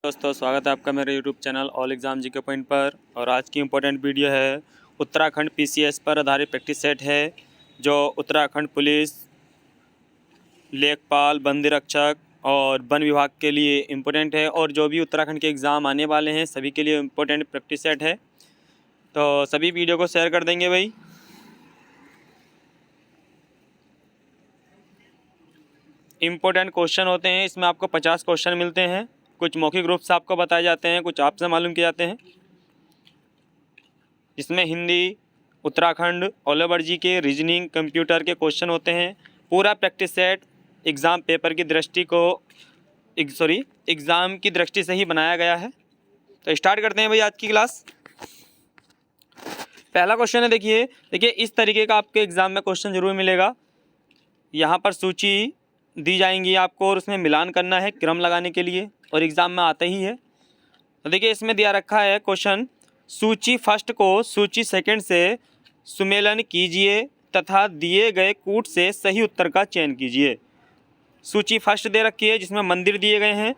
दोस्तों, स्वागत है आपका मेरे YouTube channel all exam GK point पर। और आज की इम्पोर्टेंट वीडियो है उत्तराखंड पीसीएस पर आधारित प्रैक्टिस सेट है, जो उत्तराखंड पुलिस, लेखपाल, बंदी रक्षक और वन विभाग के लिए इम्पोर्टेंट है। और जो भी उत्तराखंड के एग्ज़ाम आने वाले हैं सभी के लिए इम्पोर्टेंट प्रैक्टिस सेट है। तो सभी वीडियो को शेयर कर देंगे भाई। इम्पोर्टेंट क्वेश्चन होते हैं, इसमें आपको 50 क्वेश्चन मिलते हैं। कुछ मौखिक रूप से आपको बताए जाते हैं, कुछ आपसे मालूम किए जाते हैं। इसमें हिंदी, उत्तराखंड, ऑल ओवर जी के, रीजनिंग, कंप्यूटर के क्वेश्चन होते हैं। पूरा प्रैक्टिस सेट एग्ज़ाम पेपर की दृष्टि को एग्ज़ाम की दृष्टि से ही बनाया गया है। तो स्टार्ट करते हैं भाई आज की क्लास। पहला क्वेश्चन है, देखिए इस तरीके का आपके एग्ज़ाम में क्वेश्चन जरूर मिलेगा। यहाँ पर सूची दी जाएंगी आपको और उसमें मिलान करना है क्रम लगाने के लिए, और एग्ज़ाम में आते ही है। तो देखिए इसमें दिया रखा है क्वेश्चन, सूची फर्स्ट को सूची सेकंड से सुमेलन कीजिए तथा दिए गए कूट से सही उत्तर का चयन कीजिए। सूची फर्स्ट दे रखी है जिसमें मंदिर दिए गए हैं,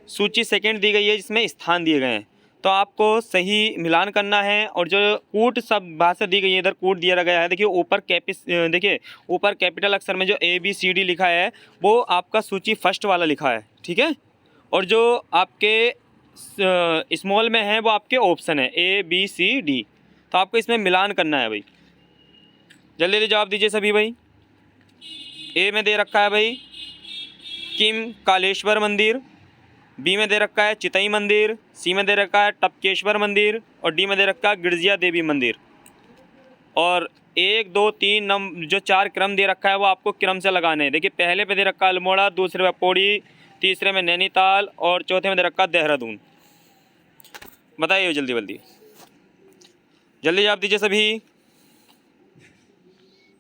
सूची सेकंड दी गई है जिसमें स्थान दिए गए हैं। तो आपको सही मिलान करना है। और जो कूट सब भाषा दी गई है, इधर कूट दिया गया है। देखिए ऊपर कैपिटल अक्षर में जो ABCD लिखा है वो आपका सूची फर्स्ट वाला लिखा है, ठीक है। और जो आपके स्मॉल में है वो आपके ऑप्शन है ABCD। तो आपको इसमें मिलान करना है भाई। जल्दी जल्दी जवाब दीजिए सभी भाई। ए में दे रखा है भाई किम कालेश्वर मंदिर, बी में दे रखा है चितई मंदिर, सी में दे रखा है टपकेश्वर मंदिर और डी में दे रखा है गिरजिया देवी मंदिर। और 1 2 3 जो 4 क्रम दे रखा है वो आपको क्रम से लगाने हैं। देखिए पहले पे दे रखा है अल्मोड़ा, दूसरे में पौड़ी, तीसरे में नैनीताल और चौथे में दे रखा है देहरादून। बताइए जल्दी जल्दी जवाब दीजिए सभी।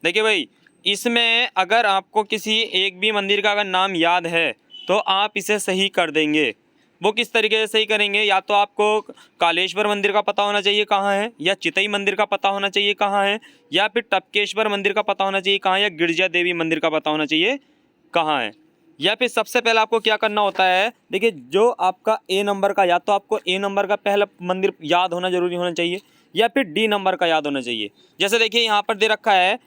देखिए भाई, इसमें अगर आपको किसी एक भी मंदिर का अगर नाम याद है तो आप इसे सही कर देंगे। वो किस तरीके से सही करेंगे, या तो आपको कालेश्वर मंदिर का पता होना चाहिए कहाँ है, या चितई मंदिर का पता होना चाहिए कहाँ है, या फिर टपकेश्वर मंदिर का पता होना चाहिए कहाँ है, या गिरजा देवी मंदिर का पता होना चाहिए कहाँ है। या फिर सबसे पहले आपको क्या करना होता है, देखिए जो आपका A नंबर का, या तो आपको A नंबर का पहला मंदिर याद होना जरूरी होना चाहिए, या फिर D नंबर का याद होना चाहिए। जैसे देखिए यहाँ पर दे रखा है,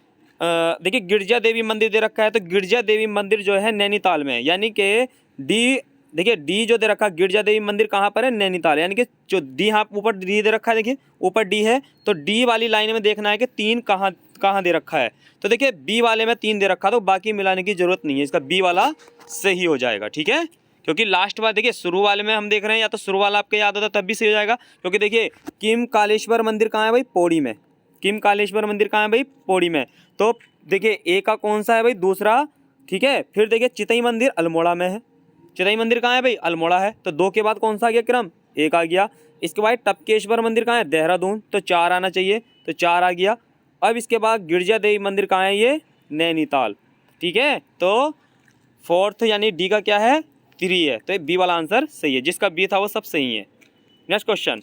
देखिए गिरजा देवी मंदिर दे रखा है, तो गिरजा देवी मंदिर जो है नैनीताल में है, यानी कि डी, देखिए डी जो दे रखा है गिरजा देवी मंदिर कहाँ पर है, नैनीताल। यानी कि जो डी, यहाँ ऊपर डी दे रखा है, देखिए ऊपर डी है, तो डी वाली लाइन में देखना है कि 3 कहाँ कहाँ दे रखा है। तो देखिए बी वाले में 3 दे रखा, तो बाकी मिलाने की जरूरत नहीं है, इसका बी वाला सही हो जाएगा, ठीक है। क्योंकि लास्ट बार देखिए शुरू वाले में हम देख रहे हैं, या तो शुरू वाला आपको याद होता तब भी सही हो जाएगा। क्योंकि देखिए किम कालेश्वर मंदिर कहाँ है भाई, पौड़ी में। किम कालेश्वर मंदिर कहाँ है भाई, पौड़ी में। तो देखिए ए का कौन सा है भाई, दूसरा, ठीक है। फिर देखिए चितई मंदिर अल्मोड़ा में है, चितई मंदिर कहाँ है भाई, अल्मोड़ा है। तो 2 के बाद कौन सा आ गया क्रम, 1 आ गया। इसके बाद टपकेश्वर मंदिर कहाँ है, देहरादून, तो 4 आना चाहिए, तो 4 आ गया। अब इसके बाद गिरजा देवी मंदिर कहाँ है, ये नैनीताल, ठीक है। तो 4th यानी डी का क्या है, 3 है। तो बी वाला आंसर सही है, जिसका बी था वो सब सही है। नेक्स्ट क्वेश्चन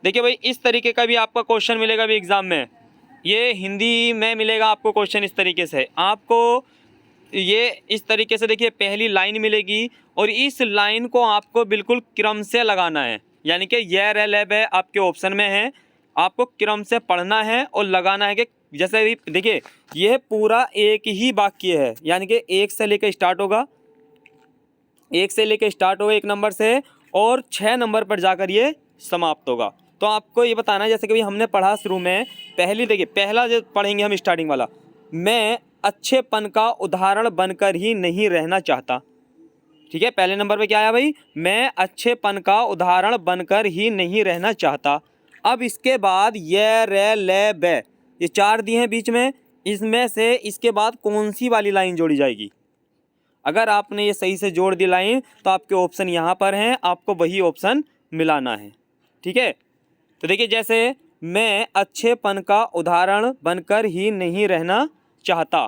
देखिए भाई, इस तरीके का भी आपका क्वेश्चन मिलेगा भी एग्जाम में। ये हिंदी में मिलेगा आपको क्वेश्चन इस तरीके से। आपको ये इस तरीके से देखिए पहली लाइन मिलेगी और इस लाइन को आपको बिल्कुल क्रम से लगाना है। यानी कि ये रे ले बे आपके ऑप्शन में है, आपको क्रम से पढ़ना है और लगाना है। कि जैसे भी देखिए यह पूरा एक ही वाक्य है, यानी कि 1 से लेकर स्टार्ट होगा, 1 से लेकर स्टार्ट होगा 1 नंबर से, और 6 नंबर पर जाकर ये समाप्त होगा। तो आपको ये बताना है, जैसे कि हमने पढ़ा शुरू में, पहली देखिए पहला जो पढ़ेंगे हम स्टार्टिंग वाला, मैं अच्छेपन का उदाहरण बनकर ही नहीं रहना चाहता, ठीक है। पहले नंबर पे क्या आया भाई, मैं अच्छेपन का उदाहरण बनकर ही नहीं रहना चाहता। अब इसके बाद ये रे ले बे, ये 4 दिए हैं बीच में, इसमें से इसके बाद कौन सी वाली लाइन जोड़ी जाएगी। अगर आपने ये सही से जोड़ दी लाइन तो आपके ऑप्शन यहाँ पर हैं, आपको वही ऑप्शन मिलाना है, ठीक है। तो देखिए जैसे मैं अच्छेपन का उदाहरण बनकर ही नहीं रहना चाहता,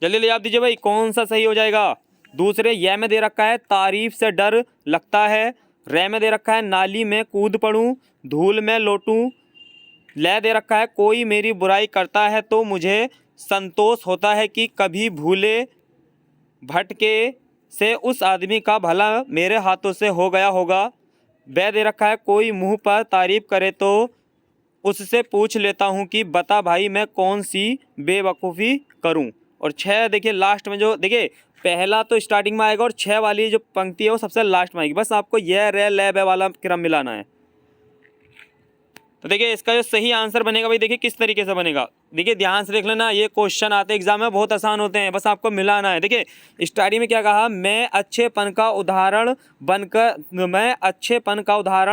जल्दी जवाब दीजिए भाई कौन सा सही हो जाएगा। दूसरे ये में दे रखा है तारीफ से डर लगता है, रे में दे रखा है नाली में कूद पड़ूं, धूल में लौटूं, ले दे रखा है कोई मेरी बुराई करता है तो मुझे संतोष होता है कि कभी भूले भटके से उस आदमी का भला मेरे हाथों से हो गया होगा। ब दे रखा है कोई मुंह पर तारीफ करे तो उससे पूछ लेता हूँ कि बता भाई मैं कौन सी बेवकूफ़ी करूँ। और 6 देखिए लास्ट में जो देखिए पहला तो स्टार्टिंग में आएगा और 6 वाली जो पंक्ति है वो सबसे लास्ट में आएगी। बस आपको यह रे ले बे वाला क्रम मिलाना है। तो देखिए इसका जो सही आंसर बनेगा भाई देखिए किस तरीके से बनेगा। देखिए ध्यान से देख लेना, ये क्वेश्चन आते एग्जाम में बहुत आसान होते हैं, बस आपको मिलाना है। देखिए स्टार्टिंग में क्या कहा, मैं अच्छेपन का उदाहरण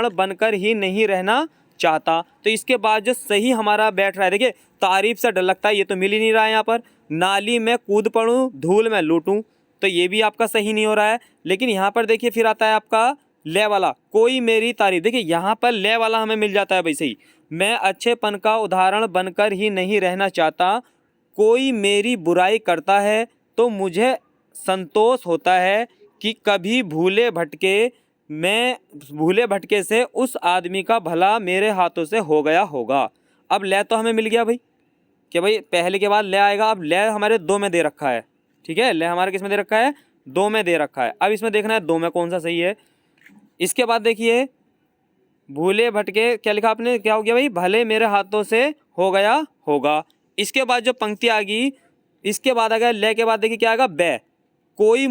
बनकर ही नहीं रहना चाहता। तो इसके बाद जो सही हमारा बैठ रहा है, देखिए तारीफ से डर लगता है, ये तो मिल ही नहीं रहा है यहाँ पर। नाली में कूद पड़ूं धूल में लूटूं, तो ये भी आपका सही नहीं हो रहा है। लेकिन यहाँ पर देखिए फिर आता है आपका ले वाला, कोई मेरी तारीफ। देखिए यहाँ पर ले वाला हमें मिल जाता है भाई सही। मैं अच्छेपन का उदाहरण बनकर ही नहीं रहना चाहता, कोई मेरी बुराई करता है तो मुझे संतोष होता है कि कभी भूले भटके से उस आदमी का भला मेरे हाथों से हो गया होगा। अब ले तो हमें मिल गया भाई कि भाई पहले के बाद ले आएगा। अब ले हमारे 2 में दे रखा है, ठीक है, ले हमारे किस में दे रखा है, 2 में दे रखा है। अब इसमें देखना है 2 में कौन सा सही है। इसके बाद देखिए भूले भटके क्या लिखा आपने, क्या हो गया भाई, भले मेरे हाथों से हो गया होगा। इसके बाद जो पंक्ति आ गई, इसके बाद आ गया ले के बाद देखिए क्या आएगा, बे। कोई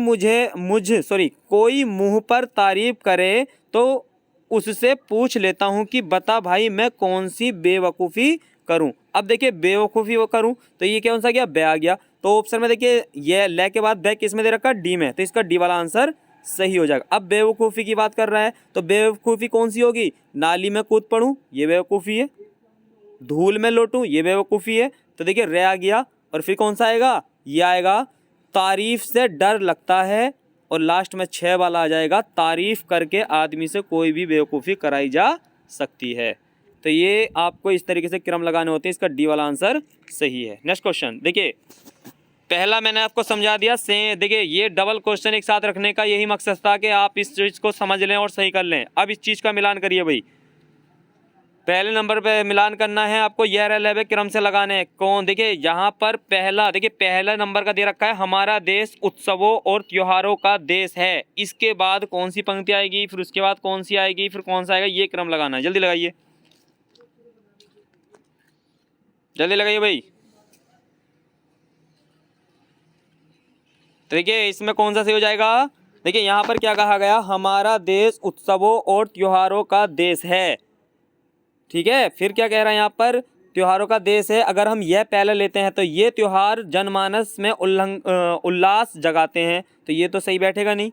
कोई मुंह पर तारीफ करे तो उससे पूछ लेता हूँ कि बता भाई मैं कौन सी बेवकूफ़ी करूँ। अब देखिए बेवकूफ़ी वो करूँ तो ये कौन सा गया, बे आ गया। तो ऑप्शन में देखिए ये ले के बाद बे किस में दे रखा, डी में, तो इसका डी वाला आंसर सही हो जाएगा। अब बेवकूफ़ी की बात कर रहा है तो बेवकूफ़ी कौन सी होगी, नाली में कूद पड़ूं ये बेवकूफ़ी है, धूल में लौटूं ये बेवकूफ़ी है। तो देखिए रे आ गया और फिर कौन सा आएगा, ये आएगा तारीफ से डर लगता है, और लास्ट में 6 वाला आ जाएगा तारीफ करके आदमी से कोई भी बेवकूफ़ी कराई जा सकती है। तो ये आपको इस तरीके से क्रम लगाने होते हैं, इसका डी वाला आंसर सही है। नेक्स्ट क्वेश्चन देखिए, पहला मैंने आपको समझा दिया से। देखिए ये डबल क्वेश्चन एक साथ रखने का यही मकसद था कि आप इस चीज़ को समझ लें और सही कर लें। अब इस चीज़ का मिलान करिए भाई, पहले नंबर पे मिलान करना है आपको, यह रह क्रम से लगाने हैं। कौन, देखिए यहाँ पर पहला, देखिए पहला नंबर का दे रखा है हमारा देश उत्सवों और त्योहारों का देश है। इसके बाद कौन सी पंक्ति आएगी, फिर उसके बाद कौन सी आएगी, फिर कौन सा आएगा, ये क्रम लगाना है। जल्दी लगाइए, जल्दी लगाइए भाई। तो देखिए इसमें कौन सा सही हो जाएगा, देखिए यहाँ पर क्या कहा गया, हमारा देश उत्सवों और त्योहारों का देश है, ठीक है। फिर क्या कह रहा है यहाँ पर, त्योहारों का देश है। अगर हम यह पहले लेते हैं तो ये त्योहार जनमानस में उल्लास जगाते हैं, तो ये तो सही बैठेगा नहीं,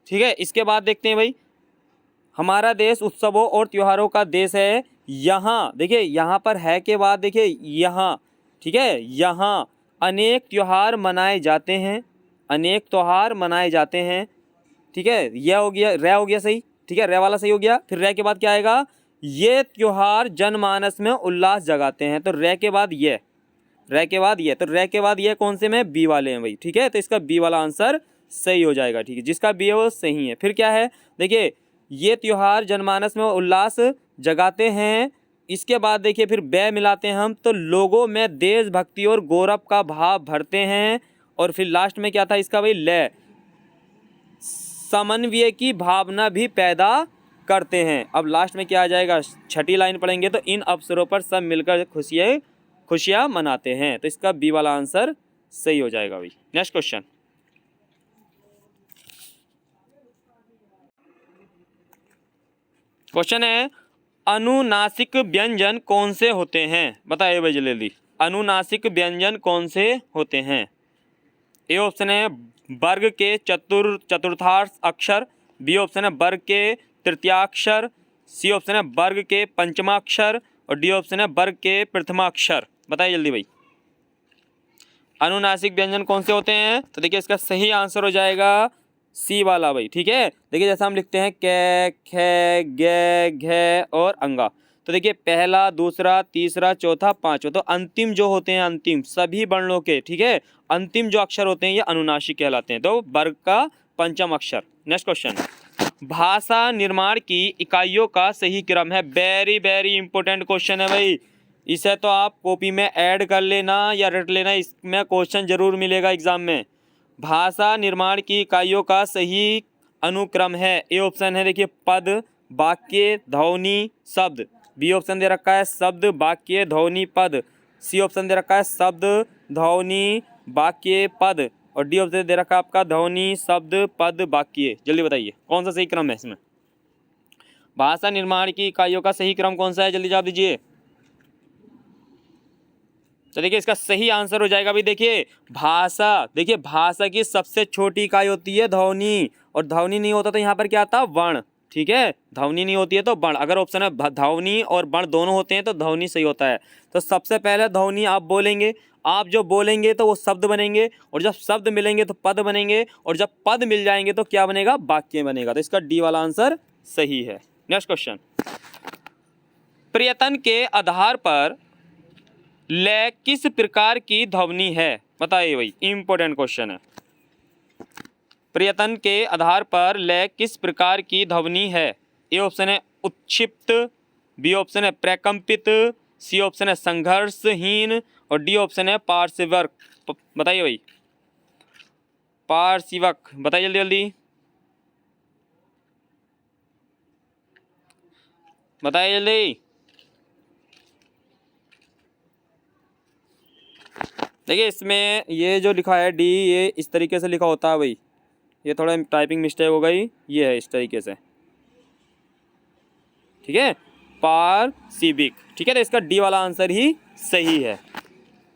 ठीक है। इसके बाद देखते हैं भाई, हमारा देश उत्सवों और त्योहारों का देश है। यहाँ देखिए यहाँ पर है के बाद देखिए यहाँ, ठीक है, यहाँ अनेक त्योहार मनाए जाते हैं, अनेक त्योहार मनाए जाते हैं, ठीक है। यह हो गया, रे हो गया सही, ठीक है, रे वाला सही हो गया। फिर रे के बाद क्या आएगा, ये त्योहार जनमानस में उल्लास जगाते हैं, तो रे के बाद ये, रे के बाद ये, तो रे के बाद ये कौन से में, बी वाले हैं भाई, ठीक है। तो इसका बी वाला आंसर सही हो जाएगा, ठीक है, जिसका बी है वो सही है। फिर क्या है, देखिए ये त्योहार जनमानस में उल्लास जगाते हैं। इसके बाद देखिए फिर बे मिलाते हैं हम, तो लोगों में देशभक्ति और गौरव का भाव भरते हैं। और फिर लास्ट में क्या था इसका भाई, ले, समन्वय की भावना भी पैदा करते हैं। अब लास्ट में क्या आ जाएगा, छठी लाइन पढ़ेंगे, तो इन अवसरों पर सब मिलकर खुशियाँ मनाते हैं, तो इसका बी वाला आंसर सही हो जाएगा भाई। नेक्स्ट क्वेश्चन, क्वेश्चन है अनुनासिक व्यंजन कौन से होते हैं, बताइए भाई जल्दी। अनुनासिक व्यंजन कौन से होते हैं। ए ऑप्शन है वर्ग के चतुर्थांश अक्षर, बी ऑप्शन है वर्ग के तृतीयाक्षर, सी ऑप्शन है वर्ग के पंचमाक्षर, और डी ऑप्शन है वर्ग के प्रथमाक्षर। बताइए जल्दी भाई, अनुनासिक व्यंजन कौन से होते हैं। तो देखिए इसका सही आंसर हो जाएगा सी वाला भाई, ठीक है। देखिए जैसा हम लिखते हैं कै, खे, गे, घे और अंगा, तो देखिए पहला, दूसरा, तीसरा, चौथा, पांचवा, तो अंतिम जो होते हैं, अंतिम सभी वर्णों के, ठीक है, अंतिम जो अक्षर होते हैं ये अनुनासिक कहलाते हैं, तो वर्ग का पंचम अक्षर। नेक्स्ट क्वेश्चन, भाषा निर्माण की इकाइयों का सही क्रम है। वेरी वेरी इंपॉर्टेंट क्वेश्चन है भाई, इसे तो आप कॉपी में ऐड कर लेना या रट लेना, इसमें क्वेश्चन जरूर मिलेगा एग्जाम में। भाषा निर्माण की इकाइयों का सही अनुक्रम है? ए ऑप्शन है देखिए पद, वाक्य, ध्वनि, शब्द। बी ऑप्शन दे रखा है शब्द, वाक्य, ध्वनि, पद। सी ऑप्शन दे रखा है शब्द, ध्वनि, वाक्य, पद। और डी ऑप्शन दे रखा है आपका ध्वनि, शब्द, पद, वाक्य। जल्दी बताइए कौन सा सही क्रम है इसमें? भाषा निर्माण की इकाइयों का सही क्रम कौन सा है? जल्दी जवाब दीजिए। तो देखिए इसका सही आंसर हो जाएगा भाई देखिए भाषा। देखिए भाषा की सबसे छोटी इकाई होती है ध्वनि, और ध्वनि नहीं होता तो यहाँ पर क्या आता? वर्ण। ठीक है, ध्वनि नहीं होती है तो वर्ण। अगर ऑप्शन है ध्वनि और वर्ण दोनों होते हैं तो ध्वनि सही होता है। तो सबसे पहले ध्वनि आप बोलेंगे, आप जो बोलेंगे तो वो शब्द बनेंगे, और जब शब्द मिलेंगे तो पद बनेंगे, और जब पद मिल जाएंगे तो क्या बनेगा? वाक्य बनेगा। तो इसका डी वाला आंसर सही है। नेक्स्ट क्वेश्चन, प्रयत्न के आधार पर लय किस प्रकार की ध्वनि है? बताइए भाई, इंपॉर्टेंट क्वेश्चन है। प्रयत्न के आधार पर लय किस प्रकार की ध्वनि है? ए ऑप्शन है उत्क्षिप्त, बी ऑप्शन है प्रकंपित, सी ऑप्शन है संघर्षहीन, और डी ऑप्शन है पार्श्वक। बताइए भाई, पार्श्वक। बताइए जल्दी जल्दी बताइए जल्दी। देखिए इसमें ये जो लिखा है डी, ये इस तरीके से लिखा होता है भाई, ये थोड़ा टाइपिंग मिस्टेक हो गई, ये है इस तरीके से। ठीक है, पार्श्विक। ठीक है, तो इसका डी वाला आंसर ही सही है।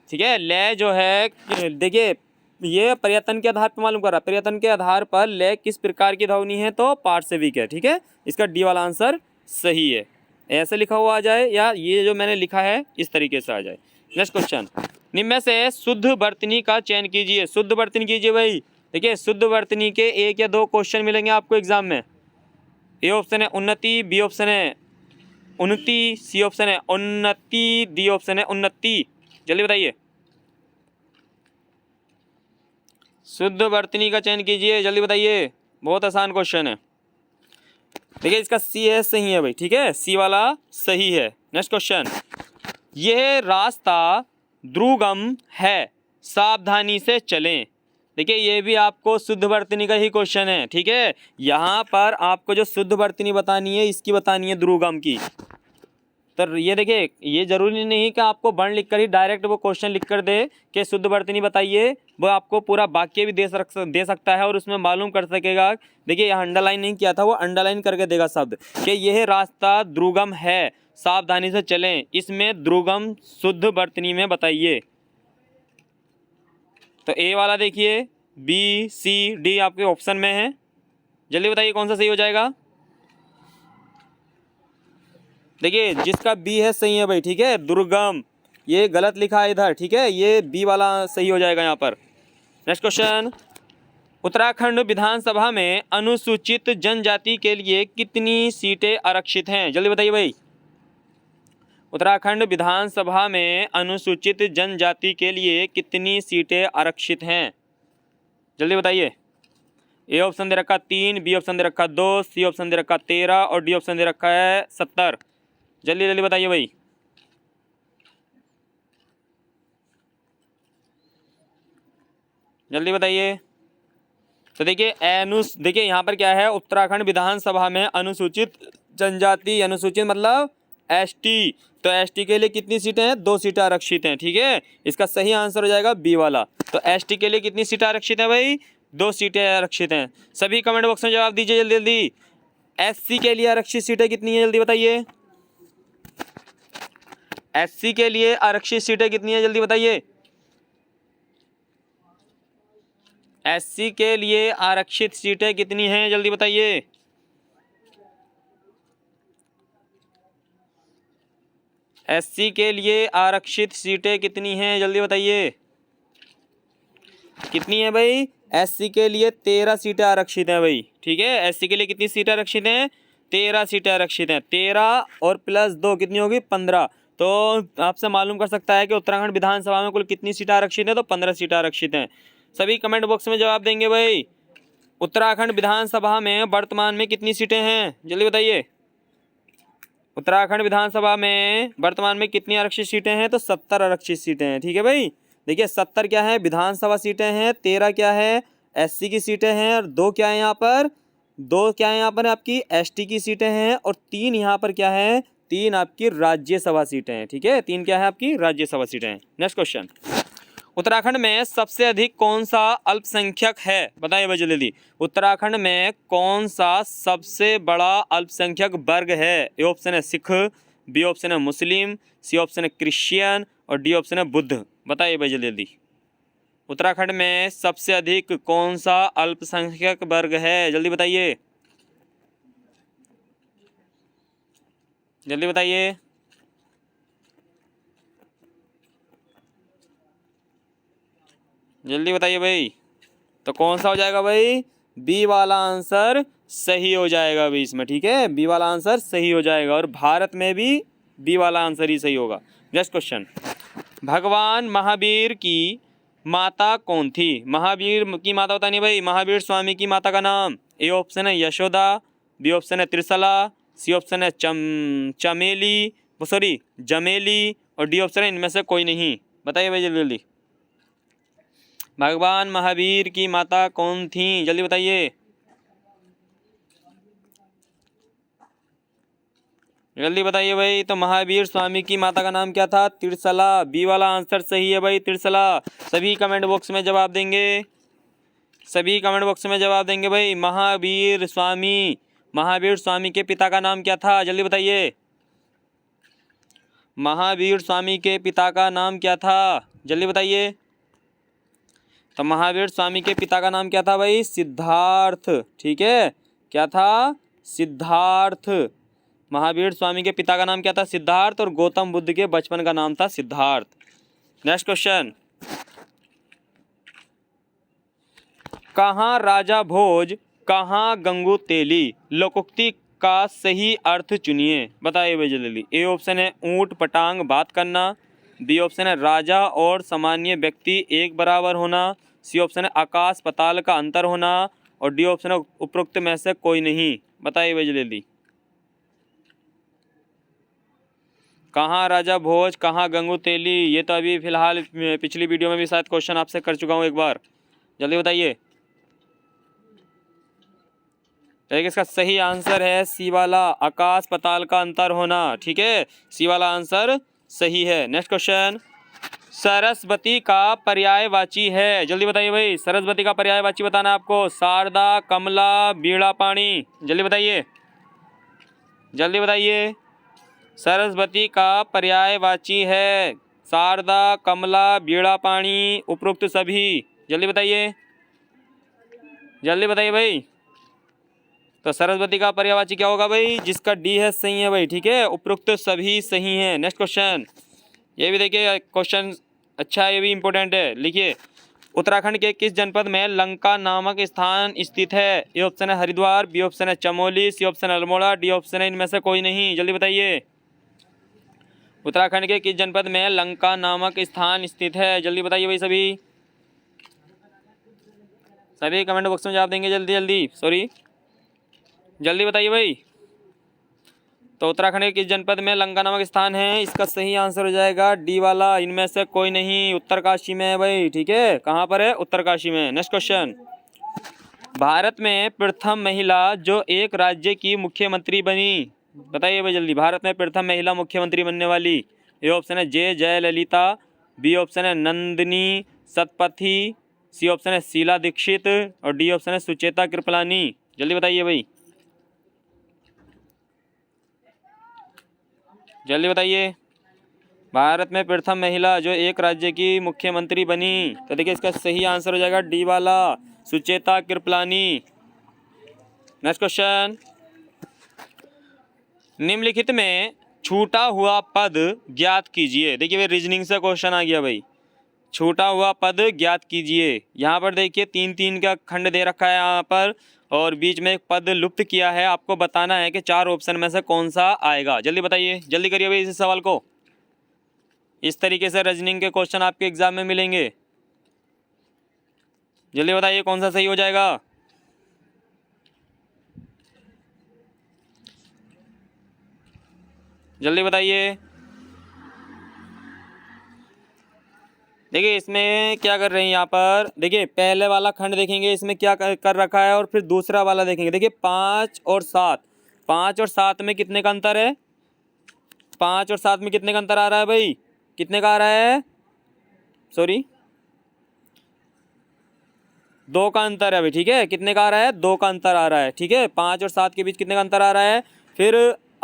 ठीक है, लय जो है देखिए ये प्रयत्न के आधार पर मालूम कर रहा है, प्रयत्न के आधार पर लय किस प्रकार की ध्वनि है तो पार्श्विक है। ठीक है, इसका डी वाला आंसर सही है। ऐसे लिखा हुआ आ जाए या ये जो मैंने लिखा है इस तरीके से आ जाए। नेक्स्ट क्वेश्चन, निम्न में से शुद्ध वर्तनी का चयन कीजिए। शुद्ध वर्तनी कीजिए भाई। देखिए शुद्ध वर्तनी के एक या दो क्वेश्चन मिलेंगे आपको एग्जाम में। ए ऑप्शन है उन्नति, बी ऑप्शन है उन्नति, सी ऑप्शन है उन्नति, डी ऑप्शन है उन्नति। जल्दी बताइए, शुद्ध वर्तनी का चयन कीजिए, जल्दी बताइए। बहुत आसान क्वेश्चन है। देखिए इसका सी है, सही है भाई। ठीक है, सी वाला सही है। नेक्स्ट क्वेश्चन, यह रास्ता दुर्गम है, सावधानी से चलें। देखिए ये भी आपको शुद्ध वर्तनी का ही क्वेश्चन है। ठीक है, यहाँ पर आपको जो शुद्ध वर्तनी बतानी है इसकी बतानी है दुर्गम की। तो ये देखिए ये जरूरी नहीं कि आपको वर्ण लिखकर ही डायरेक्ट वो क्वेश्चन लिख कर दे कि शुद्ध वर्तनी बताइए, वो आपको पूरा वाक्य भी दे सकता है और उसमें मालूम कर सकेगा। देखिए यहाँ अंडरलाइन नहीं किया था, वो अंडरलाइन करके देगा शब्द कि यह रास्ता दुर्गम है, सावधानी से चलें। इसमें दुर्गम शुद्ध वर्तनी में बताइए। तो ए वाला देखिए, बी, सी, डी आपके ऑप्शन में है। जल्दी बताइए कौन सा सही हो जाएगा। देखिए जिसका बी है सही है भाई। ठीक है, दुर्गम, ये गलत लिखा है इधर। ठीक है, ये बी वाला सही हो जाएगा यहाँ पर। नेक्स्ट क्वेश्चन, उत्तराखंड विधानसभा में अनुसूचित जनजाति के लिए कितनी सीटें आरक्षित हैं? जल्दी बताइए भाई। उत्तराखंड विधानसभा में अनुसूचित जनजाति के लिए कितनी सीटें आरक्षित हैं? जल्दी बताइए। ए ऑप्शन दे रखा 3, बी ऑप्शन दे रखा 2, सी ऑप्शन दे रखा 13 और डी ऑप्शन दे रखा है 70। जल्दी जल्दी बताइए भाई। जल्दी बताइए। तो देखिए यहाँ पर क्या है, उत्तराखंड विधानसभा में अनुसूचित जनजाति, अनुसूचित मतलब एसटी, तो एसटी के लिए कितनी सीटें हैं? 2 सीटें आरक्षित हैं। ठीक है, इसका सही आंसर हो जाएगा बी वाला। तो एसटी के लिए कितनी सीटें आरक्षित हैं भाई? 2 सीटें आरक्षित हैं। सभी कमेंट बॉक्स में जवाब दीजिए जल्दी जल्दी। एससी के लिए आरक्षित सीटें कितनी हैं? जल्दी बताइए। एससी के लिए आरक्षित सीटें कितनी हैं? जल्दी बताइए। एससी के लिए आरक्षित सीटें कितनी हैं? जल्दी बताइए। एससी के लिए आरक्षित सीटें कितनी हैं? जल्दी बताइए। कितनी है भाई? एससी के लिए 13 सीटें आरक्षित हैं भाई। ठीक है, एससी के लिए कितनी सीटें आरक्षित हैं? 13 सीटें आरक्षित हैं। 13 और +2 कितनी होगी? 15। तो आपसे मालूम कर सकता है कि उत्तराखंड विधानसभा में कुल कितनी सीटें आरक्षित हैं? तो 15 सीटें आरक्षित हैं। सभी कमेंट बॉक्स में जवाब देंगे भाई। उत्तराखंड विधानसभा में वर्तमान में कितनी सीटें हैं? जल्दी बताइए। उत्तराखंड विधानसभा में वर्तमान में कितनी आरक्षित सीटें हैं? तो 70 आरक्षित सीटें हैं। ठीक है भाई, देखिए 70 क्या है विधानसभा सीटें हैं, 13 क्या है SC की सीटें हैं, और 2 क्या है यहाँ पर, 2 क्या है यहाँ पर आपकी ST की सीटें हैं, और 3 यहाँ पर क्या है, 3 आपकी राज्यसभा सीटें हैं। ठीक है, 3 क्या है आपकी राज्यसभा सीटें हैं। नेक्स्ट क्वेश्चन, उत्तराखंड में सबसे अधिक कौन सा अल्पसंख्यक है, बताइए भाई जल्दी। उत्तराखंड में कौन सा सबसे बड़ा अल्पसंख्यक वर्ग है? ए ऑप्शन है सिख, बी ऑप्शन है मुस्लिम, सी ऑप्शन है क्रिश्चियन, और डी ऑप्शन है बुद्ध। बताइए भाई जल्दी जल्दी, उत्तराखंड में सबसे अधिक कौन सा अल्पसंख्यक वर्ग है, जल्दी बताइए, जल्दी बताइए। जल्दी बताइए भाई, तो कौन सा हो जाएगा भाई, बी वाला आंसर सही हो जाएगा भाई इसमें। ठीक है, बी वाला आंसर सही हो जाएगा, और भारत में भी बी वाला आंसर ही सही होगा। नेक्स्ट क्वेश्चन, भगवान महावीर की माता कौन थी? महावीर की माता बतानी भाई, महावीर स्वामी की माता का नाम। ए ऑप्शन है यशोदा, बी ऑप्शन है त्रिशला, सी ऑप्शन है चमेली सॉरी जमेली, और डी ऑप्शन है इनमें से कोई नहीं। बताइए भाई जल्दी जल्दी, भगवान महावीर की माता कौन थी, जल्दी बताइए, जल्दी बताइए भाई। तो महावीर स्वामी की माता का नाम क्या था? त्रिशला। बी वाला आंसर सही है भाई, त्रिशला। सभी कमेंट बॉक्स में जवाब देंगे, सभी कमेंट बॉक्स में जवाब देंगे भाई। महावीर स्वामी, महावीर स्वामी के पिता का नाम क्या था, जल्दी बताइए। महावीर स्वामी के पिता का नाम क्या था, जल्दी बताइए। तो महावीर स्वामी के पिता का नाम क्या था भाई? सिद्धार्थ। ठीक है, क्या था? सिद्धार्थ। महावीर स्वामी के पिता का नाम क्या था? सिद्धार्थ, और गौतम बुद्ध के बचपन का नाम था सिद्धार्थ। नेक्स्ट क्वेश्चन, कहाँ राजा भोज, कहाँ गंगू तेली, लोकोक्ति का सही अर्थ चुनिए। बताइए भाई जल्दी। ए ऑप्शन है ऊंट पटांग बात करना, बी ऑप्शन है राजा और सामान्य व्यक्ति एक बराबर होना, सी ऑप्शन है आकाश पताल का अंतर होना, और डी ऑप्शन है उपरोक्त में से कोई नहीं। बताइए भाई जल्दी, कहाँ राजा भोज, कहाँ गंगू तेली। ये तो अभी फिलहाल पिछली वीडियो में भी शायद क्वेश्चन आपसे कर चुका हूँ एक बार, जल्दी बताइए। देखिए इसका सही आंसर है सी वाला, आकाश पताल का अंतर होना। ठीक है, सी वाला आंसर सही है। नेक्स्ट क्वेश्चन, सरस्वती का पर्यायवाची है, जल्दी बताइए भाई। सरस्वती का पर्यायवाची बताना है आपको। शारदा, कमला, बीड़ा पाणी, जल्दी बताइए, जल्दी बताइए। सरस्वती का पर्यायवाची है शारदा, कमला, बीड़ा पाणी, उपरोक्त सभी। जल्दी बताइए, जल्दी बताइए भाई। तो सरस्वती का पर्यायवाची क्या होगा भाई? जिसका डी है सही है भाई। ठीक है, उपरोक्त सभी सही हैं। नेक्स्ट क्वेश्चन, ये भी देखिए क्वेश्चन अच्छा है, ये भी इम्पोर्टेंट है। लिखिए, उत्तराखंड के किस जनपद में लंका नामक स्थान स्थित है? ए ऑप्शन है हरिद्वार, बी ऑप्शन है चमोली, सी ऑप्शन है अल्मोड़ा, डी ऑप्शन है इनमें से कोई नहीं। जल्दी बताइए, उत्तराखंड के किस जनपद में लंका नामक स्थान स्थित है? जल्दी बताइए भाई सभी, सभी कमेंट बॉक्स में जवाब देंगे जल्दी जल्दी, सॉरी जल्दी बताइए भाई। तो उत्तराखंड के किस जनपद में लंका नामक स्थान है? इसका सही आंसर हो जाएगा डी वाला, इनमें से कोई नहीं। उत्तरकाशी में है भाई। ठीक है, कहाँ पर है? उत्तरकाशी में। नेक्स्ट क्वेश्चन, भारत में प्रथम महिला जो एक राज्य की मुख्यमंत्री बनी। बताइए भाई जल्दी, भारत में प्रथम महिला मुख्यमंत्री बनने वाली। ए ऑप्शन है जयललिता, बी ऑप्शन है नंदिनी सतपथी, सी ऑप्शन है शीला दीक्षित, और डी ऑप्शन है सुचेता कृपलानी। जल्दी बताइए भाई, जल्दी बताइए। भारत में प्रथम महिला जो एक राज्य की मुख्यमंत्री बनी, तो देखिए इसका सही आंसर हो जाएगा डी वाला, सुचेता कृपलानी। नेक्स्ट क्वेश्चन, निम्नलिखित में छूटा हुआ पद ज्ञात कीजिए। देखिए भाई रीजनिंग से क्वेश्चन आ गया भाई, छूटा हुआ पद ज्ञात कीजिए। यहाँ पर देखिए 3-3 का खंड दे रखा है यहाँ पर, और बीच में एक पद लुप्त किया है। आपको बताना है कि 4 ऑप्शन में से कौन सा आएगा। जल्दी बताइए, जल्दी करिए भाई इस सवाल को। इस तरीके से रीजनिंग के क्वेश्चन आपके एग्जाम में मिलेंगे। जल्दी बताइए कौन सा सही हो जाएगा। जल्दी बताइए। देखिए इसमें क्या कर रहे हैं यहाँ पर, देखिए पहले वाला खंड देखेंगे इसमें क्या कर रखा है, और फिर दूसरा वाला देखेंगे। देखिए 5 और 7, 5 और 7 में कितने का अंतर है, 5 और 7 में कितने का अंतर आ रहा है भाई, कितने का आ रहा है, सॉरी 2 का अंतर है भाई, ठीक है। कितने का आ रहा है, 2 का अंतर आ रहा है, ठीक है। 5 और 7 के बीच कितने का अंतर आ रहा है। फिर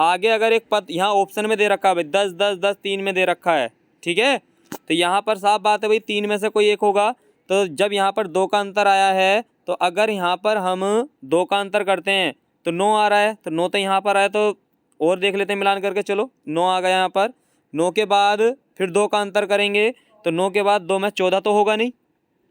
आगे अगर एक पद यहाँ ऑप्शन में दे रखा है भाई 10 10 10 3 में दे रखा है, ठीक है। तो यहाँ पर साफ बात है भाई 3 में से कोई एक होगा। तो जब यहाँ पर 2 का अंतर आया है, तो अगर यहाँ पर हम 2 का अंतर करते हैं तो 9 आ रहा है, तो 9 तो यहाँ पर आया, तो और देख लेते हैं मिलान करके, चलो 9 आ गया यहाँ पर। 9 के बाद फिर 2 का अंतर करेंगे, तो 9 के बाद 2 में 14 तो होगा नहीं,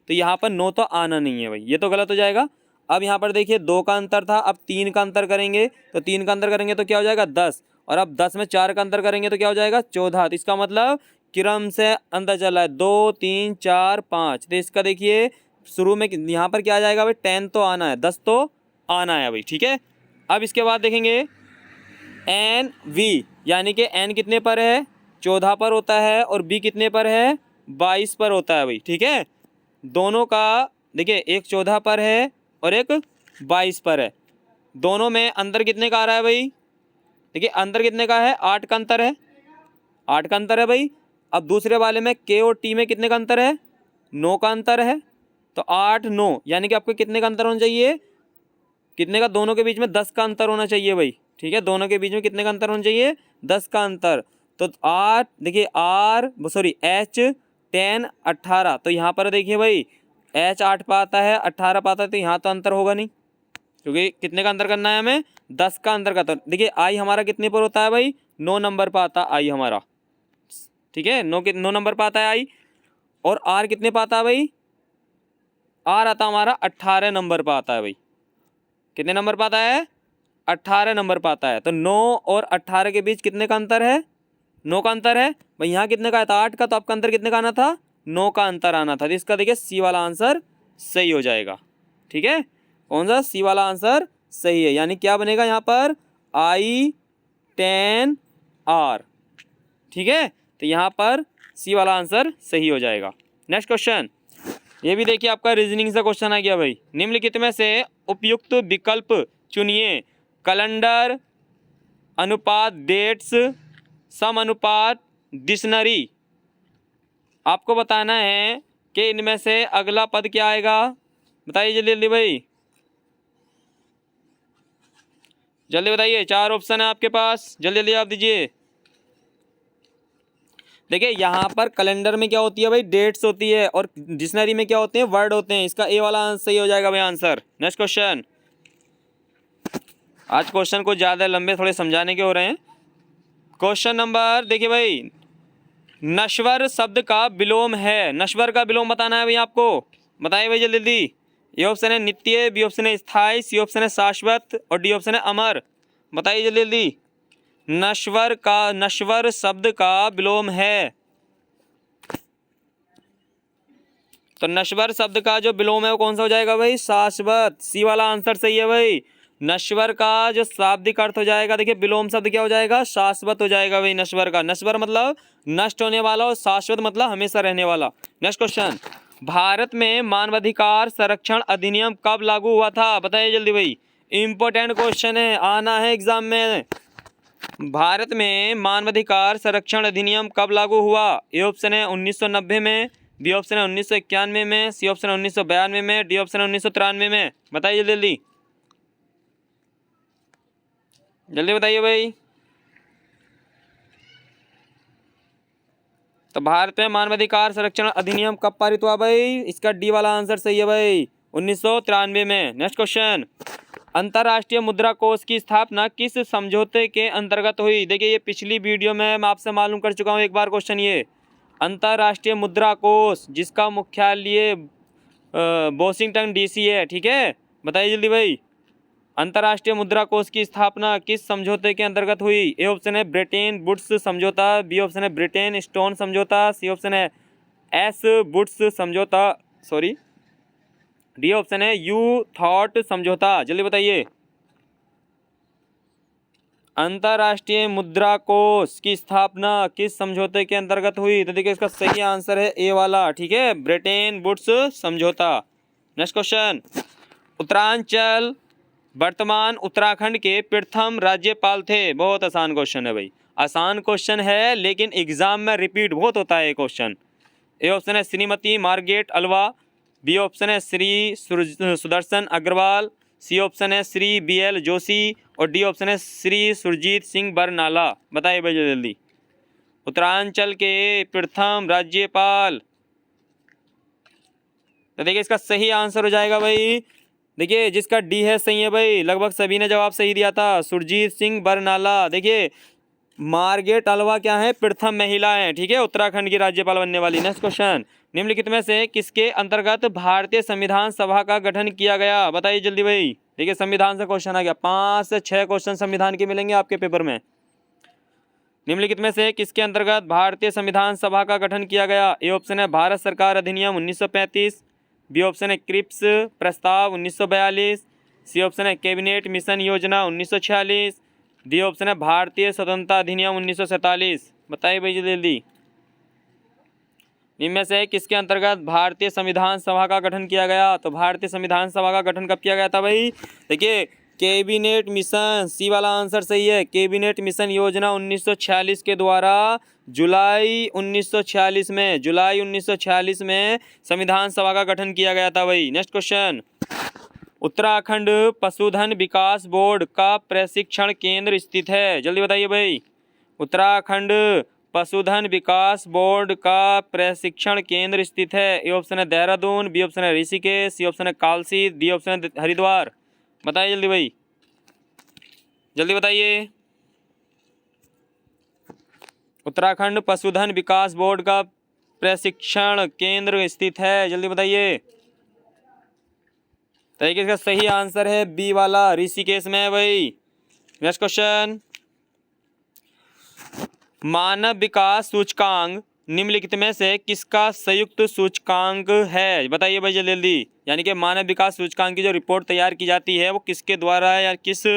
तो यहाँ पर 9 तो आना नहीं है भाई, ये तो गलत हो जाएगा। अब यहाँ पर देखिए 2 का अंतर था, अब 3 का अंतर करेंगे, तो 3 का अंतर करेंगे तो क्या हो जाएगा 10, और अब 10 में 4 का अंतर करेंगे तो क्या हो जाएगा 14। तो इसका मतलब क्रम से अंतर चला है 2 3 4 5। तो इसका देखिए शुरू में यहाँ पर क्या आ जाएगा भाई 10 तो आना है, 10 तो आना है भाई, ठीक है। अब इसके बाद देखेंगे एन वी, यानी कि एन कितने पर है, 14 पर होता है, और बी कितने पर है, 22 पर होता है भाई, ठीक है। दोनों का देखिए एक 14 पर है और एक 22 पर है, दोनों में अंतर कितने का आ रहा है भाई, देखिए अंतर कितने का है, 8 का अंतर है, 8 का अंतर है भाई। अब दूसरे वाले में के और टी में कितने का अंतर है, 9 का अंतर है। तो 8 9 यानी कि आपको कितने का अंतर होना चाहिए, कितने का, दोनों के बीच में 10 का अंतर होना चाहिए भाई, ठीक है। दोनों के बीच में कितने का अंतर होना चाहिए, 10 का अंतर। तो आर देखिए एच 10 18, तो यहाँ पर देखिए भाई एच 8 पे आता है, 18 पे आता है, तो यहाँ तो अंतर होगा नहीं, क्योंकि कितने का अंतर करना है हमें, 10 का अंतर करता है। देखिए आई हमारा कितने पर होता है भाई, 9 नंबर पर आता है आई हमारा, ठीक है। 9 नंबर पर आता है आई, और आर कितने पर आता है भाई, आर आता हमारा 18 नंबर पर आता है भाई, कितने नंबर पर आता है, 18 नंबर पर आता है। तो 9 और 18 के बीच कितने का अंतर है, 9 का अंतर है भाई। यहाँ कितने का था, 8 का, तो आपका अंतर कितने का आना था, 9 का अंतर आना था। तो इसका देखिए सी वाला आंसर सही हो जाएगा, ठीक है। कौन सा, सी वाला आंसर सही है, यानी क्या बनेगा यहाँ पर आई 10 आर, ठीक है। तो यहाँ पर सी वाला आंसर सही हो जाएगा। नेक्स्ट क्वेश्चन, ये भी देखिए आपका रीजनिंग से क्वेश्चन आ गया भाई। निम्नलिखित में से उपयुक्त विकल्प चुनिए, कैलेंडर अनुपात डेट्स सम अनुपात डिक्शनरी। आपको बताना है कि इनमें से अगला पद क्या आएगा, बताइए जल्दी जल्दी भाई, जल्दी बताइए। 4 ऑप्शन है आपके पास, जल्दी जल्दी आप दीजिए। देखिए यहाँ पर कैलेंडर में क्या होती है भाई, डेट्स होती है, और डिक्शनरी में क्या होते हैं, वर्ड होते हैं। इसका ए वाला सही हो जाएगा भाई आंसर। नेक्स्ट क्वेश्चन, आज क्वेश्चन को ज़्यादा लंबे थोड़े समझाने के हो रहे हैं। क्वेश्चन नंबर देखिए भाई, नश्वर शब्द का विलोम है, नश्वर का विलोम बताना है भाई आपको, बताइए भाई जल्दी जल्दी। ए ऑप्शन है नित्य, बी ऑप्शन है स्थायी, सी ऑप्शन है शाश्वत, और डी ऑप्शन है अमर। बताइए जल्दी जल्दी। नश्वर शब्द का विलोम है, तो नश्वर शब्द का जो विलोम है वो कौन सा हो जाएगा भाई, शाश्वत। सी वाला आंसर सही है भाई। नश्वर का जो शाब्दिक अर्थ हो जाएगा, देखिए विलोम शब्द क्या हो जाएगा, शाश्वत हो जाएगा भाई नश्वर का। नश्वर मतलब नष्ट होने वाला, और शाश्वत मतलब हमेशा रहने वाला। नेक्स्ट क्वेश्चन, भारत में मानवाधिकार संरक्षण अधिनियम कब लागू हुआ था, बताइए जल्दी भाई, इंपॉर्टेंट क्वेश्चन है, आना है एग्जाम में। भारत में मानवाधिकार संरक्षण अधिनियम कब लागू हुआ। ए ऑप्शन है 1990 में, बी ऑप्शन है 1991 में, सी ऑप्शन है 1992 में, डी ऑप्शन है 1993 में। बताइए जल्दी जल्दी, जल्दी बताइए भाई। तो भारत में मानवाधिकार संरक्षण अधिनियम कब पारित हुआ भाई, इसका डी वाला आंसर सही है भाई, 1993 में। नेक्स्ट क्वेश्चन, अंतर्राष्ट्रीय मुद्रा कोष की स्थापना किस समझौते के अंतर्गत हुई। देखिए ये पिछली वीडियो में मैं आपसे मालूम कर चुका हूँ एक बार क्वेश्चन, ये अंतर्राष्ट्रीय मुद्रा कोष जिसका मुख्यालय वॉशिंगटन डीसी है, ठीक है। बताइए जल्दी भाई, अंतर्राष्ट्रीय मुद्रा कोष की स्थापना किस समझौते के अंतर्गत हुई। ए ऑप्शन है ब्रिटेन वुड्स समझौता, बी ऑप्शन है ब्रिटेन स्टोन समझौता, सी ऑप्शन है एस वुड्स समझौता, सॉरी डी ऑप्शन है यू थॉट समझौता। जल्दी बताइए, अंतर्राष्ट्रीय मुद्रा कोष की स्थापना किस समझौते के अंतर्गत हुई? तो देखिए इसका सही आंसर है ए वाला, ठीक है, ब्रेटन वुड्स समझौता। नेक्स्ट क्वेश्चन, उत्तरांचल वर्तमान उत्तराखंड के प्रथम राज्यपाल थे। बहुत आसान क्वेश्चन है भाई, आसान क्वेश्चन है लेकिन एग्जाम में रिपीट बहुत होता है ये क्वेश्चन। ए ऑप्शन है श्रीमती मार्गरेट अल्वा, बी ऑप्शन है श्री सुदर्शन अग्रवाल, सी ऑप्शन है श्री BL जोशी और डी ऑप्शन है श्री सुरजीत सिंह बरनाला। बताइए भाई जल्दी। उत्तरांचल के प्रथम राज्यपाल, तो देखिए इसका सही आंसर हो जाएगा भाई, देखिए जिसका डी है सही है भाई, लगभग सभी ने जवाब सही दिया था, सुरजीत सिंह बरनाला। देखिए मार्गरेट अल्वा क्या है, प्रथम महिला है, ठीक है, उत्तराखंड की राज्यपाल बनने वाली। नेक्स्ट क्वेश्चन, निम्नलिखित में से किसके अंतर्गत भारतीय संविधान सभा का गठन किया गया? बताइए जल्दी भाई। देखिए संविधान से क्वेश्चन आ गया, 5 से 6 क्वेश्चन संविधान के मिलेंगे आपके पेपर में। निम्नलिखित में से किसके अंतर्गत भारतीय संविधान सभा का गठन किया गया? ए ऑप्शन है भारत सरकार अधिनियम 1935, बी ऑप्शन है क्रिप्स प्रस्ताव 1942, सी ऑप्शन है कैबिनेट मिशन योजना 1946, डी ऑप्शन है भारतीय स्वतंत्रता अधिनियम 1947। बताइए भाई जल्दी। इनमें से किसके अंतर्गत भारतीय संविधान सभा का गठन किया गया? तो भारतीय संविधान सभा का गठन कब किया गया था भाई? देखिए कैबिनेट मिशन, सी वाला आंसर सही है, कैबिनेट मिशन योजना 1946 के द्वारा जुलाई 1946 में संविधान सभा का गठन किया गया था भाई। नेक्स्ट क्वेश्चन, उत्तराखंड पशुधन विकास बोर्ड का प्रशिक्षण केंद्र स्थित है? जल्दी बताइए भाई। उत्तराखंड पशुधन विकास बोर्ड का प्रशिक्षण केंद्र स्थित है। ए ऑप्शन है देहरादून, बी ऑप्शन है ऋषिकेश, सी ऑप्शन है कालसी, डी ऑप्शन है हरिद्वार। बताइए जल्दी भाई, जल्दी बताइए। उत्तराखंड पशुधन विकास बोर्ड का प्रशिक्षण केंद्र स्थित है, जल्दी बताइए। तो इसका सही आंसर है बी वाला, ऋषिकेश में है भाई। नेक्स्ट क्वेश्चन, मानव विकास सूचकांक निम्नलिखित में से किसका संयुक्त सूचकांक है? बताइए भाई जल्दी। यानी कि मानव विकास सूचकांक की जो रिपोर्ट तैयार की जाती है वो किसके द्वारा है या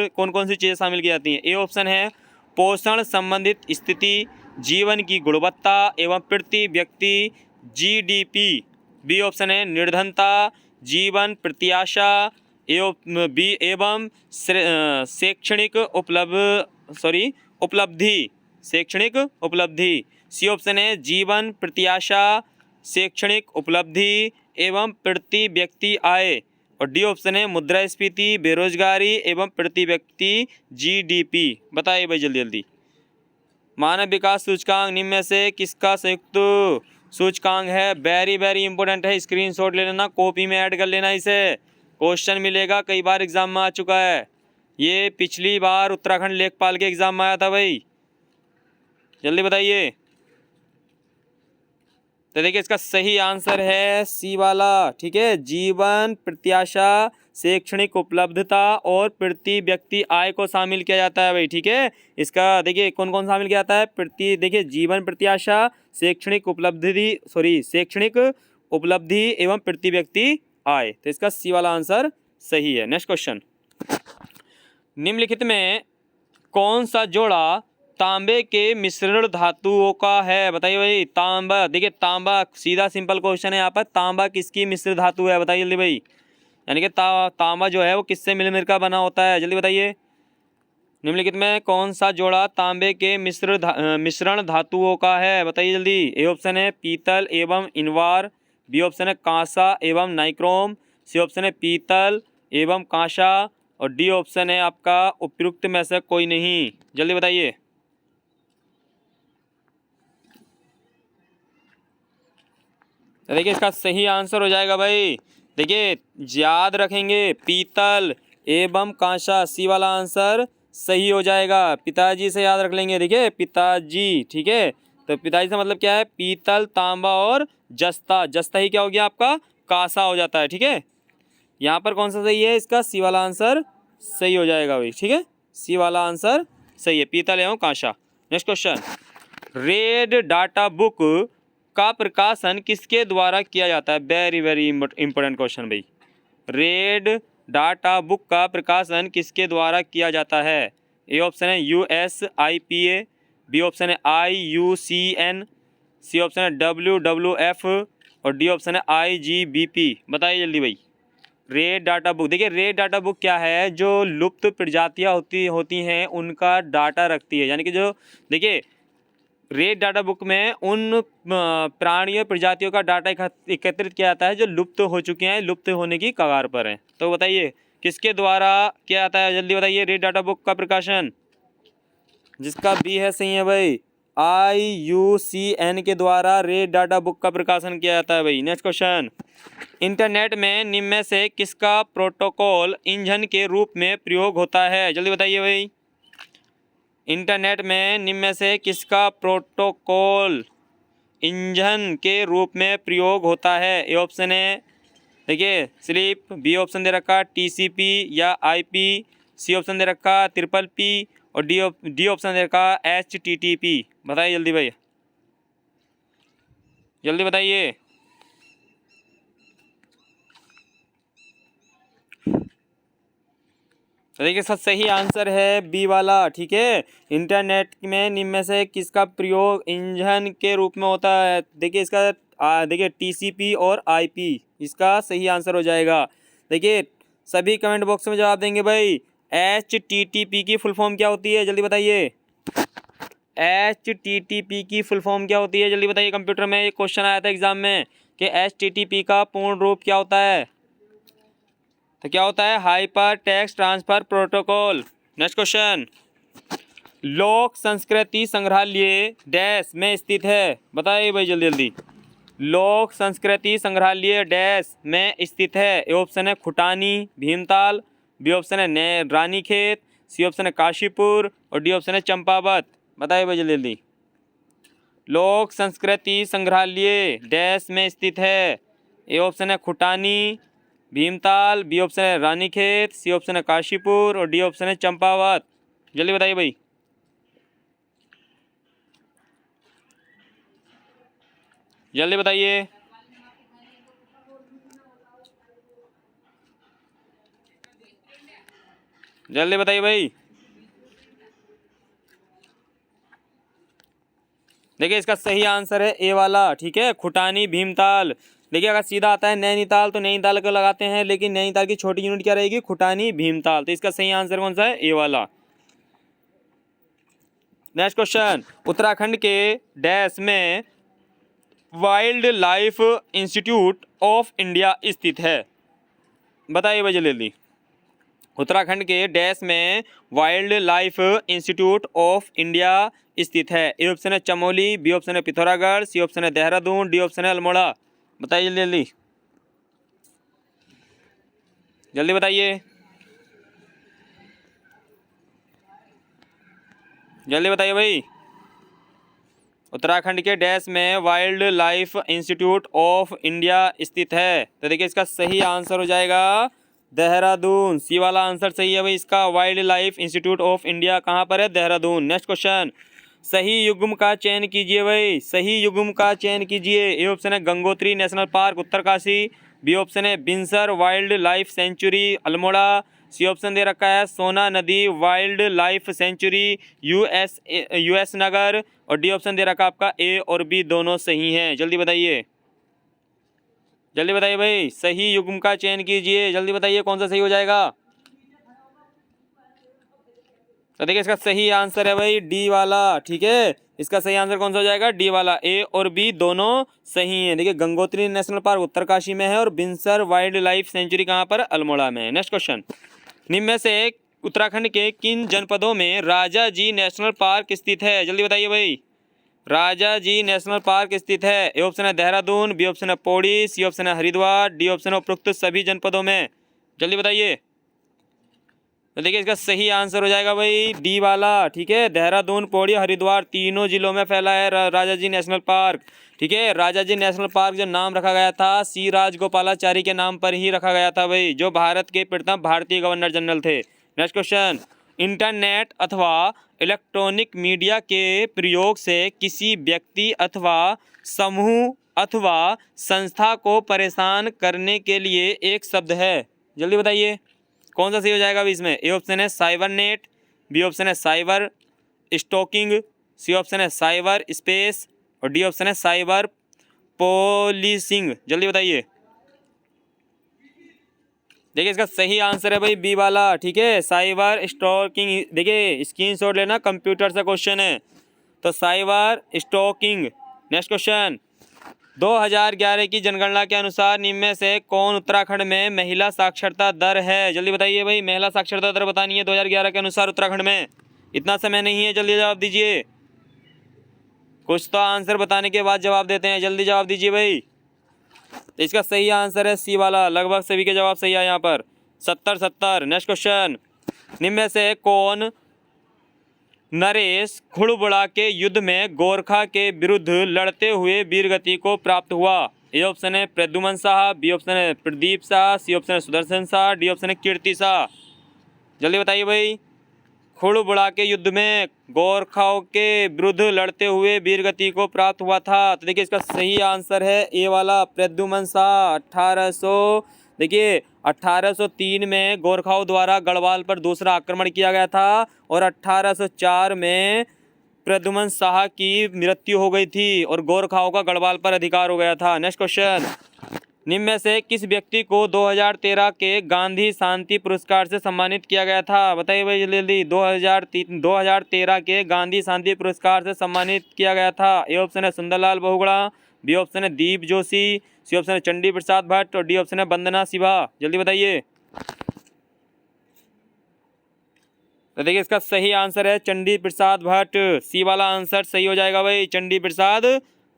कौन कौन सी चीज़ें शामिल की जाती हैं? ए ऑप्शन है पोषण संबंधित स्थिति, जीवन की गुणवत्ता एवं प्रति व्यक्ति GDP, बी ऑप्शन है निर्धनता, जीवन प्रत्याशा एवं शैक्षणिक उपलब्धि, सी ऑप्शन है जीवन प्रत्याशा, शैक्षणिक उपलब्धि एवं प्रति व्यक्ति आय और डी ऑप्शन है मुद्रास्फीति, बेरोजगारी एवं प्रति व्यक्ति GDP। बताइए भाई जल्दी। मानव विकास सूचकांक निम्न में से किसका संयुक्त सूचकांक है? वेरी इंपॉर्टेंट है, स्क्रीनशॉट ले लेना, कॉपी में ऐड कर लेना, इसे क्वेश्चन मिलेगा, कई बार एग्जाम में आ चुका है ये, पिछली बार उत्तराखंड लेखपाल के एग्जाम में आया था भाई। जल्दी बताइए। तो देखिए इसका सही आंसर है सी वाला, ठीक है, जीवन प्रत्याशा, शैक्षणिक उपलब्धता और प्रति व्यक्ति आय को शामिल किया जाता है भाई, ठीक है। इसका देखिए कौन कौन शामिल किया जाता है, देखिए जीवन प्रत्याशा, शैक्षणिक उपलब्धि एवं प्रति व्यक्ति आय। तो इसका सी वाला आंसर सही है। नेक्स्ट क्वेश्चन, निम्नलिखित में कौन सा जोड़ा तांबे के मिश्रण धातुओं का है? बताइए भाई। तांबा, देखिए तांबा, सीधा सिंपल क्वेश्चन है यहाँ पर, तांबा किसकी मिश्र धातु है? बताइए जल्दी भाई। यानी कि तांबा जो है वो किससे मिलकर का बना होता है? जल्दी बताइए। निम्नलिखित में कौन सा जोड़ा तांबे के मिश्रण धातुओं का है? बताइए जल्दी। ए ऑप्शन है पीतल एवं इनवार, बी ऑप्शन है कांसा एवं नाइक्रोम, सी ऑप्शन है पीतल एवं कांसा और डी ऑप्शन है आपका उपयुक्त में से कोई नहीं। जल्दी बताइए। तो देखिए इसका सही आंसर हो जाएगा भाई, देखिए याद रखेंगे पीतल एवं कांसा, सी वाला आंसर सही हो जाएगा। पिताजी से याद रख लेंगे, देखिए पिताजी, ठीक है। तो पिताजी से मतलब क्या है? पीतल, तांबा और जस्ता। जस्ता ही क्या हो गया आपका? कांसा हो जाता है, ठीक है। यहाँ पर कौन सा सही है? इसका सी वाला आंसर सही हो जाएगा भाई, ठीक है, सी वाला आंसर सही है, पीतल एवं कांसा। Next question, red data book का प्रकाशन किसके द्वारा किया जाता है? वेरी इंपॉर्टेंट क्वेश्चन भाई। रेड डाटा बुक का प्रकाशन किसके द्वारा किया जाता है? ए ऑप्शन है USIPA, बी ऑप्शन है IUCN, सी ऑप्शन है WWF और डी ऑप्शन है IGBP। बताइए जल्दी भाई। रेड डाटा बुक, देखिए रेड डाटा बुक क्या है, जो लुप्त प्रजातियां होती हैं उनका डाटा रखती है। यानी कि जो देखिए रेड डाटा बुक में उन प्राणियों प्रजातियों का डाटा एकत्रित किया जाता है जो लुप्त हो चुके हैं, लुप्त होने की कगार पर हैं। तो बताइए किसके द्वारा किया जाता है, जल्दी बताइए। रेड डाटा बुक का प्रकाशन, जिसका बी है सही है भाई, IUCN के द्वारा रेड डाटा बुक का प्रकाशन किया जाता है भाई। नेक्स्ट क्वेश्चन, इंटरनेट में निम्न में से किसका प्रोटोकॉल इंजन के रूप में प्रयोग होता है, जल्दी बताइए भाई। इंटरनेट में निम्न में से किसका प्रोटोकॉल इंजन के रूप में प्रयोग होता है। ए ऑप्शन है देखिए स्लिप, बी ऑप्शन दे रखा TCP या IP, सी ऑप्शन दे रखा PPP और डी ऑप्शन दे रखा HTTP। बताइए जल्दी भाई, जल्दी बताइए। तो देखिए इसका सही आंसर है बी वाला, ठीक है। इंटरनेट में निम्न में से किसका प्रयोग इंजन के रूप में होता है, देखिए इसका देखिए TCP और IP इसका सही आंसर हो जाएगा। देखिए सभी कमेंट बॉक्स में जवाब देंगे भाई। HTTP की फुल फॉर्म क्या होती है, जल्दी बताइए। HTTP की फुल फॉर्म क्या होती है, जल्दी बताइए। कंप्यूटर में एक क्वेश्चन आया था एग्जाम में कि HTTP का पूर्ण रूप क्या होता है, तो क्या होता है, hyper text transfer protocol. Next question, लोक संस्कृति संग्रहालय डैश में स्थित है, बताइए भाई जल्दी जल्दी। लोक संस्कृति संग्रहालय डैश में स्थित है। ए ऑप्शन है खुटानी भीमताल, बी ऑप्शन है रानीखेत, सी ऑप्शन है काशीपुर और डी ऑप्शन है चंपावत। बताइए भाई जल्दी जल्दी। लोक संस्कृति संग्रहालय डैश में स्थित है। ए ऑप्शन है खुटानी भीमताल, बी ऑप्शन है रानीखेत, सी ऑप्शन है काशीपुर और डी ऑप्शन है चंपावत। जल्दी बताइए भाई, जल्दी बताइए। जल्दी बताइए भाई। देखिए इसका सही आंसर है ए वाला, ठीक है, खुटानी भीमताल। देखिए अगर सीधा आता है नैनीताल तो नैनीताल को लगाते हैं, लेकिन नैनीताल की छोटी यूनिट क्या रहेगी, खुटानी भीमताल। तो इसका सही आंसर कौन सा है, ए वाला। नेक्स्ट क्वेश्चन, उत्तराखंड के डैश में wild life institute of India स्थित है, बताइए भाई जल्दी। उत्तराखंड के डैश में wild life institute of India स्थित है। ए ऑप्शन है चमोली, बी ऑप्शन है पिथौरागढ़, सी ऑप्शन है देहरादून, डी ऑप्शन है अल्मोड़ा। बताइए जल्दी जल्दी, जल्दी बताइए, जल्दी बताइए भाई। उत्तराखंड के डैश में wild life institute of India स्थित है। तो देखिए इसका सही आंसर हो जाएगा देहरादून, सी वाला आंसर सही है भाई इसका। Wild life institute of India कहाँ पर है, देहरादून। नेक्स्ट क्वेश्चन, सही युग्म का चयन कीजिए भाई, सही युग्म का चयन कीजिए। ए ऑप्शन है Gangotri national park Uttarkashi, B option है Binsar wild life sanctuary Almora, C option दे रखा है Sona Nadi wild life sanctuary US Nagar और डी ऑप्शन दे रखा आपका ए और बी दोनों सही हैं। जल्दी बताइए, जल्दी बताइए भाई, सही युग्म का चयन कीजिए, जल्दी बताइए कौन सा सही हो जाएगा। तो देखिए इसका सही आंसर है भाई डी वाला, ठीक है। इसका सही आंसर कौन सा हो जाएगा, डी वाला। ए और बी दोनों सही हैं। देखिए गंगोत्री नेशनल पार्क उत्तरकाशी में है और बिनसर वाइल्ड लाइफ सेंचुरी कहाँ पर, अल्मोड़ा में है। नेक्स्ट क्वेश्चन, निम्न में से उत्तराखंड के किन जनपदों में राजा जी नेशनल पार्क स्थित है, जल्दी बताइए भाई। राजा जी नेशनल पार्क स्थित है। ए ऑप्शन है देहरादून, बी ऑप्शन है पौड़ी, सी ऑप्शन है हरिद्वार, डी ऑप्शन है उपरोक्त सभी जनपदों में। जल्दी बताइए। तो देखिए इसका सही आंसर हो जाएगा भाई डी वाला, ठीक है। देहरादून पौड़ी हरिद्वार तीनों जिलों में फैला है राजा जी नेशनल पार्क, ठीक है। राजा जी नेशनल पार्क जो नाम रखा गया था सी राजगोपालाचारी के नाम पर ही रखा गया था भाई, जो भारत के प्रथम भारतीय गवर्नर जनरल थे। नेक्स्ट क्वेश्चन, इंटरनेट अथवा इलेक्ट्रॉनिक मीडिया के प्रयोग से किसी व्यक्ति अथवा समूह अथवा संस्था को परेशान करने के लिए एक शब्द है, जल्दी बताइए कौन सा सही हो जाएगा अभी इसमें। ए ऑप्शन है साइबर नेट, बी ऑप्शन है साइबर स्टॉकिंग, सी ऑप्शन है साइबर स्पेस और डी ऑप्शन है साइबर पोलिसिंग। जल्दी बताइए। देखिए इसका सही आंसर है भाई बी वाला, ठीक है, साइबर स्टॉकिंग। देखिए स्क्रीनशॉट लेना, कंप्यूटर से क्वेश्चन है, तो साइबर स्टॉकिंग। नेक्स्ट क्वेश्चन, 2011 की जनगणना के अनुसार निम्न में से कौन उत्तराखंड में महिला साक्षरता दर है? जल्दी बताइए भाई, महिला साक्षरता दर बतानी है 2011 के अनुसार उत्तराखंड में। इतना समय नहीं है, जल्दी जवाब दीजिए। कुछ तो आंसर बताने के बाद जवाब देते हैं, जल्दी जवाब दीजिए भाई। तो इसका सही आंसर है सी वाला, लगभग सभी के जवाब सही है यहाँ पर, 70-70। नेक्स्ट क्वेश्चन, निम्न में से कौन नरेश घुड़बुड़ा के युद्ध में गोरखा के विरुद्ध लड़ते हुए वीरगति को प्राप्त हुआ? ए ऑप्शन है प्रद्युमन शाह, बी ऑप्शन है प्रदीप शाह, सी ऑप्शन है सुदर्शन शाह, डी ऑप्शन है कीर्ति शाह। जल्दी बताइए भाई। घुड़बुड़ा के युद्ध में गोरखाओं के विरुद्ध लड़ते हुए वीरगति को प्राप्त हुआ था, तो देखिए इसका सही आंसर है ए वाला, प्रद्युमन शाह। 1803 में गोरखाओं द्वारा गढ़वाल पर दूसरा आक्रमण किया गया था और 1804 में प्रद्युमन शाह की मृत्यु हो गई थी और गोरखाओं का गढ़वाल पर अधिकार हो गया था। नेक्स्ट क्वेश्चन, निम्न में से किस व्यक्ति को 2013 के गांधी शांति पुरस्कार से सम्मानित किया गया था? बताइए भाई जल्दी। 2013 के गांधी शांति पुरस्कार से सम्मानित किया गया था। ए ऑप्शन है सुंदरलाल बहुगुणा, बी ऑप्शन है दीप जोशी, सी ऑप्शन है चंडी प्रसाद भट्ट और डी ऑप्शन है वंदना शिवा। जल्दी बताइए। तो देखिए इसका सही आंसर है चंडी प्रसाद भट्ट, सी वाला आंसर सही हो जाएगा भाई, चंडी प्रसाद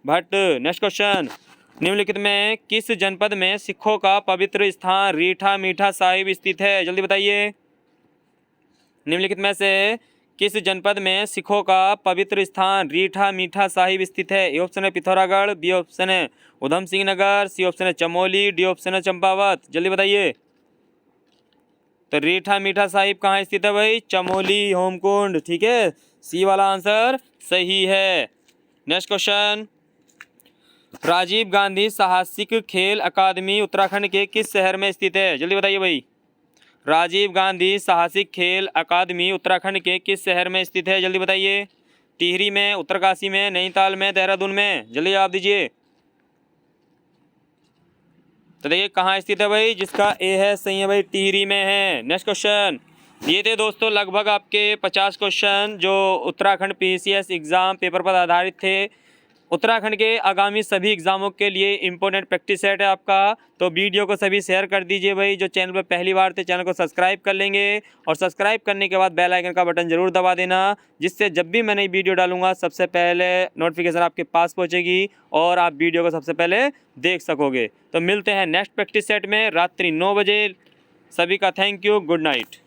भट्ट। नेक्स्ट क्वेश्चन, निम्नलिखित में किस जनपद में सिखों का पवित्र स्थान रीठा मीठा साहिब स्थित है? जल्दी बताइए। निम्नलिखित में से किस जनपद में सिखों का पवित्र स्थान रीठा मीठा साहिब स्थित है? ए ऑप्शन है पिथौरागढ़, बी ऑप्शन है उधम सिंह नगर, सी ऑप्शन है चमोली, डी ऑप्शन है चंपावत। जल्दी बताइए। तो रीठा मीठा साहिब कहाँ स्थित है भाई? चमोली होमकुंड, ठीक है, सी वाला आंसर सही है। नेक्स्ट क्वेश्चन, राजीव गांधी साहसिक खेल अकादमी उत्तराखंड के किस शहर में स्थित है? जल्दी बताइए भाई। राजीव गांधी साहसिक खेल अकादमी उत्तराखंड के किस शहर में स्थित है? जल्दी बताइए। टिहरी में, उत्तरकाशी में, नैनीताल में, देहरादून में। जल्दी जवाब दीजिए। तो देखिए कहाँ स्थित है भाई, जिसका ए है सही है भाई, टिहरी में है। नेक्स्ट क्वेश्चन, ये थे दोस्तों लगभग आपके 50 क्वेश्चन जो उत्तराखंड PCS एग्ज़ाम पेपर पर आधारित थे। उत्तराखंड के आगामी सभी एग्ज़ामों के लिए इंपॉर्टेंट प्रैक्टिस सेट है आपका, तो वीडियो को सभी शेयर कर दीजिए भाई। जो चैनल पर पहली बार थे चैनल को सब्सक्राइब कर लेंगे और सब्सक्राइब करने के बाद बेल आइकन का बटन ज़रूर दबा देना, जिससे जब भी मैं नई वीडियो डालूंगा सबसे पहले नोटिफिकेशन आपके पास पहुंचेगी और आप वीडियो को सबसे पहले देख सकोगे। तो मिलते हैं नेक्स्ट प्रैक्टिस सेट में रात्रि 9 बजे। सभी का थैंक यू, गुड नाइट।